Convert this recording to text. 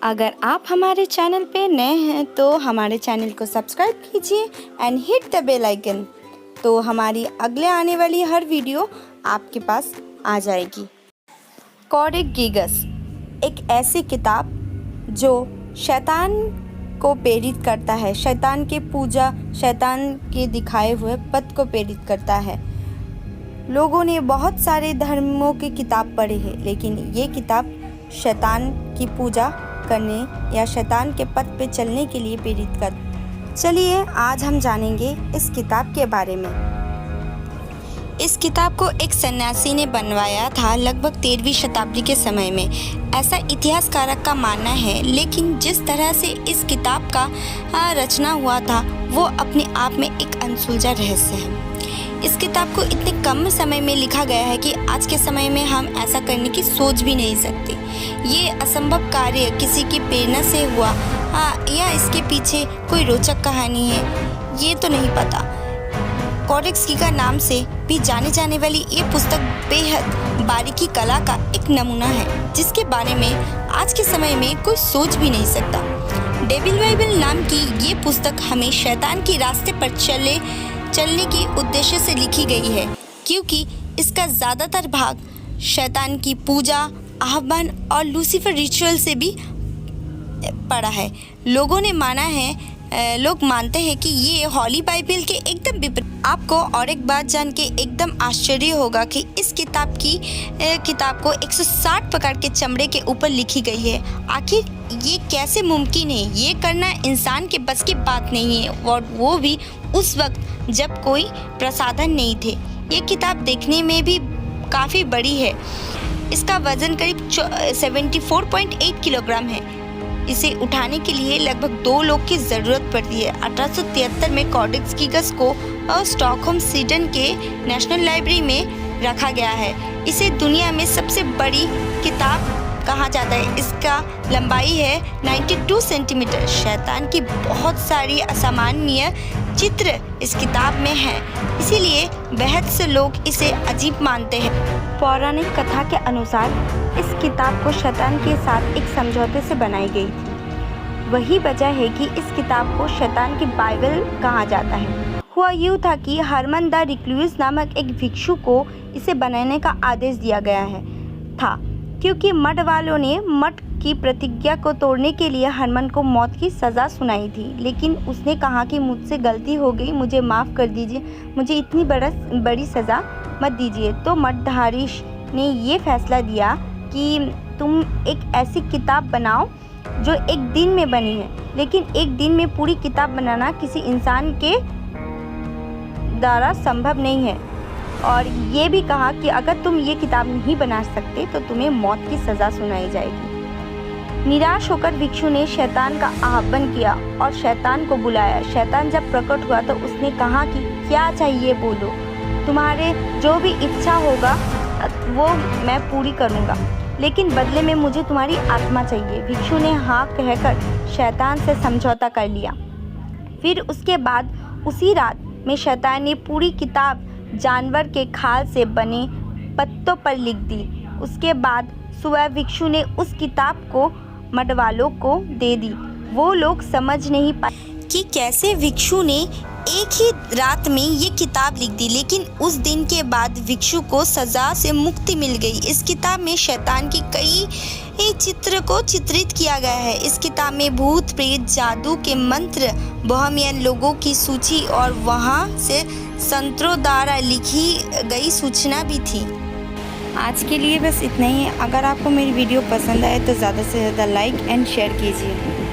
अगर आप हमारे चैनल पे नए हैं तो हमारे चैनल को सब्सक्राइब कीजिए and hit the bell icon, तो हमारी अगले आने वाली हर वीडियो आपके पास आ जाएगी। कोडेक्स गिगस एक ऐसी किताब जो शैतान को प्रेरित करता है, शैतान के पूजा, शैतान के दिखाए हुए पथ को प्रेरित करता है। लोगों ने बहुत सारे धर्मों की किताब पढ़ी है, लेकिन ये किताब शैतान की पूजा करने या शैतान के पथ पे चलने के लिए प्रेरित कर। चलिए आज हम जानेंगे इस किताब के बारे में। इस किताब को एक सन्यासी ने बनवाया था लगभग 13वीं शताब्दी के समय में, ऐसा इतिहासकारक का मानना है। लेकिन जिस तरह से इस किताब का रचना हुआ था वो अपने आप में एक अनसुलझा रहस्य है। इस किताब को इतने कम समय में लिखा गया है कि आज के समय में हम ऐसा करने की सोच भी नहीं सकते। ये असंभव कार्य किसी की प्रेरणा से हुआ या इसके पीछे कोई रोचक कहानी है, ये तो नहीं पता। कोडेक्स गिगा नाम से भी जाने जाने वाली ये पुस्तक बेहद बारीकी कला का एक नमूना है, जिसके बारे में आज के समय में कोई सोच भी नहीं सकता। डेविल बाइबल नाम की ये पुस्तक हमें शैतान के रास्ते पर चलने के उद्देश्य से लिखी गई है, क्योंकि इसका ज़्यादातर भाग शैतान की पूजा, आह्वान और लूसीफर रिचुअल से भी पड़ा है। लोग मानते हैं कि ये हॉली बाइबल के एकदम विपरीत। आपको और एक बात जान के एकदम आश्चर्य होगा कि इस किताब को 160 प्रकार के चमड़े के ऊपर लिखी गई है। आखिर ये कैसे मुमकिन है? ये करना इंसान के बस की बात नहीं है, और वो भी उस वक्त जब कोई प्रसाधन नहीं थे। ये किताब देखने में भी काफ़ी बड़ी है। इसका वजन करीब 74.8 किलोग्राम है। इसे उठाने के लिए लगभग 2 लोग की ज़रूरत पड़ती है। 1873 में कोडेक्स गिगस को स्टॉकहोम स्वीडन के नेशनल लाइब्रेरी में रखा गया है। इसे दुनिया में सबसे बड़ी किताब कहा जाता है। इसका लंबाई है 92 सेंटीमीटर। शैतान की बहुत सारी असामान्य चित्र इस किताब में हैं, इसीलिए बहुत से लोग इसे अजीब मानते हैं। पौराणिक कथा के अनुसार इस किताब को शैतान के साथ एक समझौते से बनाई गई थी। वही वजह है कि इस किताब को शैतान की बाइबल कहा जाता है। हुआ यूँ था कि हरमन द रिक्लूस नामक एक भिक्षु को इसे बनाने का आदेश दिया गया था, क्योंकि मठ वालों ने मठ की प्रतिज्ञा को तोड़ने के लिए हरमन को मौत की सज़ा सुनाई थी। लेकिन उसने कहा कि मुझसे गलती हो गई, मुझे माफ़ कर दीजिए, मुझे इतनी बड़ी सज़ा मत दीजिए। तो मठधारी ने ये फैसला दिया कि तुम एक ऐसी किताब बनाओ जो एक दिन में बनी है। लेकिन एक दिन में पूरी किताब बनाना किसी इंसान के द्वारा संभव नहीं है, और ये भी कहा कि अगर तुम ये किताब नहीं बना सकते तो तुम्हें मौत की सज़ा सुनाई जाएगी। निराश होकर भिक्षु ने शैतान का आह्वान किया और शैतान को बुलाया। शैतान जब प्रकट हुआ तो उसने कहा कि क्या चाहिए बोलो, तुम्हारे जो भी इच्छा होगा वो मैं पूरी करूँगा, लेकिन बदले में मुझे तुम्हारी आत्मा चाहिए। भिक्षु ने हाँ कहकर शैतान से समझौता कर लिया। फिर उसके बाद उसी रात में शैतान ने पूरी किताब जानवर के खाल से बने पत्तों पर लिख दी। उसके बाद सुबह भिक्षु ने उस किताब को मठवालों को दे दी। वो लोग समझ नहीं पाए कि कैसे भिक्षु ने एक ही रात में ये किताब लिख दी, लेकिन उस दिन के बाद भिक्षु को सज़ा से मुक्ति मिल गई। इस किताब में शैतान की कई चित्र को चित्रित किया गया है। इस किताब में भूत प्रेत, जादू के मंत्र, बोहेमियन लोगों की सूची और वहाँ से संतों द्वारा लिखी गई सूचना भी थी। आज के लिए बस इतना ही है। अगर आपको मेरी वीडियो पसंद आए तो ज़्यादा से ज़्यादा लाइक एंड शेयर कीजिए।